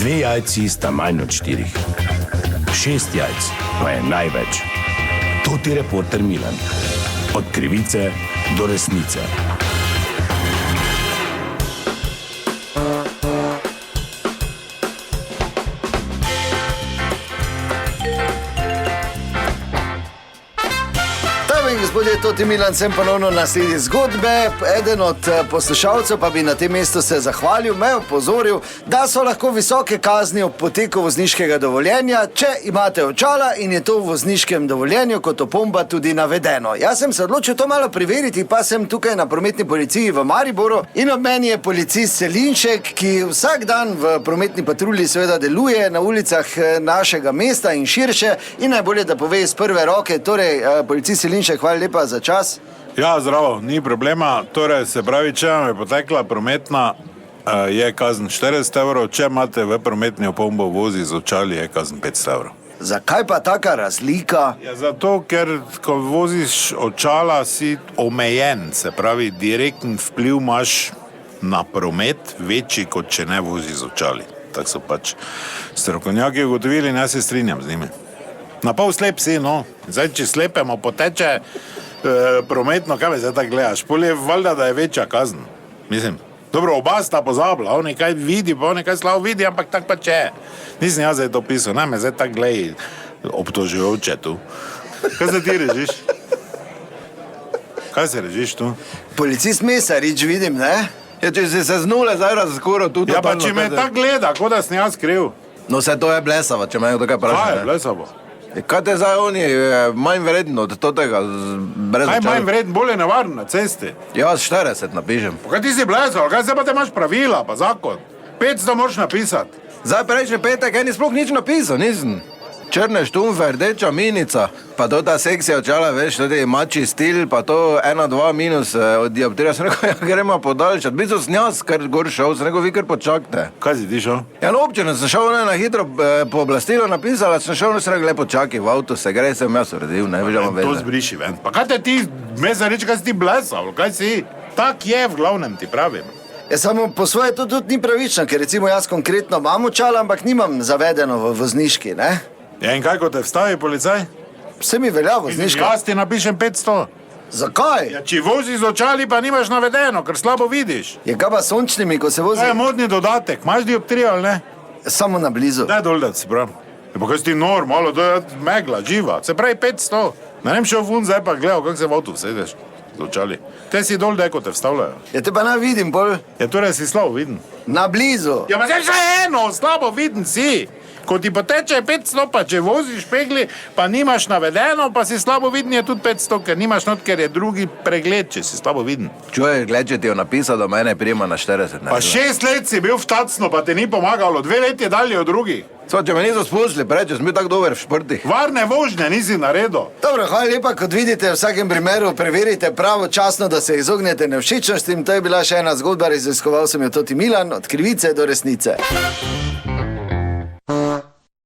2 jajci sta manj od 4. 6 jajc pa je največ. To ti reporter Milan. Od krivice do resnice. Gospodje, to ti Milan, sem ponovno na sledi zgodbe. Eden od poslušalcev pa bi na tem mestu se zahvalil, me opozoril, da so lahko visoke kazni ob poteku vozniškega dovoljenja, če imate očala in je to v vozniškem dovoljenju kot opomba tudi navedeno. Jaz sem se odločil to malo preveriti, pa sem tukaj na prometni policiji v Mariboru in ob meni je policist Selinšek, ki vsak dan v prometni patrulji seveda deluje na ulicah našega mesta in širše in najbolje, da pove iz prve roke. Torej, policist Selinšek, hvala lepa za čas. Ja, zdravo, ni problema. Torej, se pravi, če vam je potekla prometna, je kazen 40 evrov, če imate v prometni opombo vozi z očali, je kazen 500 evrov. Zakaj pa taka razlika? Ja, zato, ker ko voziš očala, si omejen, se pravi, direkten vpliv imaš na promet večji, kot če ne vozi z očali. Tako so pač strokovnjaki ugotovili in jaz se strinjam z njimi. Na pol slep si, no. Zdaj, če slepemo poteče prometno, kaj me zdaj tako gledaš? Pol je valjda, da je večja kazen. Mislim, dobro, oba sta pozabila, on nekaj vidi, pa on nekaj slabo vidi, ampak tak pa če. Nisem jaz zdaj to pisal, ne me zdaj tako gledaj obtožujoče tu. Kaj se ti režiš? Kaj se režiš tu? Policist Mesarič vidim, ne? Ja, če si se z nule zdaj razkoril tudi... Ja, pa če me tako gleda, kot da sem jaz kriv. No, vse to je blesavo, če me nekaj praša. Kaj je blesavo? Kaj te zdaj oni manj vredno od tega brez očala? Kaj manj vredno, bolje nevarno na cesti? Ja, 40 napišem. Pa kaj ti si blesavo, kaj se pa te imaš pravila, pa zakon? 500 moraš napisati. Zdaj prejšnji petek, eni sploh nič napisal, nisem. Črne štumfe, rdeča minica, pa to ta sekcija očala, veš, tudi mači stil, pa to 1-2 minus od dioptrija. Sem rekel, ja, gremo podaljšati. Bistvo sem jaz, kar gor šel, sem rekel, vi kar počakajte. Kaj si ti šel? Ja, no, občino sem šel, na hitro pooblastilo napisala, sem šel, sem rekel, lepo čakaj, v avtu se gre, sem jaz uredil, ne, vežamo veze. To zbriši ven. Pa kaj te ti, me zareči, kaj si ti blesal, kaj si? Tak je v glavnem, ti pravim. Ja, samo po svoje to tudi ni pravično, ker recimo jaz konkretno imam očala, ampak nimam zavedeno v vozniški, ne? Ja, in kaj, ko te vstavi policaj? Vse mi velja vozniška. Jaz ti napišem 500. Zakaj? Ja, če vozi z očali, pa nimaš navedeno, ker slabo vidiš. Je kaj pa sončnimi, ko se vozi? To je modni dodatek, imaš dioptrijo ali ne? Samo na blizu. Daj dol, da si prav. Ja, pa kaj si ti nor, malo, to je megla, živa. Se pravi 500. Ne vem šel vun, zdaj pa gledal, kako se v avtu vsedeš z očali. Te si dol, daj, ko te vstavljajo. Ja, te pa ne vidim, pol. Ja, torej si slabo viden. Na blizu. Ja, pa zdaj še eno, slabo viden si. Ko ti poteče 500, pa če voziš pegli, pa nimaš navedeno, pa si slabo viden je tudi 500, ker nimaš not, ker je drugi pregled, če si slabo viden. Čuješ, gled, če ti jo napisal, da mene prijema na 40. Ne, pa 6 let si bil v tacno, pa te ni pomagalo, 2 let je dalje od drugih. Sva, če me niso spustili, preče, sem bil tako dober v športih. Varne vožnje nisi naredil. Dobro, hvala lepa, kot vidite, v vsakem primeru preverite pravočasno, da se izognete nevšečnostim. To je bila še ena zgodba, raziskoval sem jo Toti Milan, od krivice do resnice.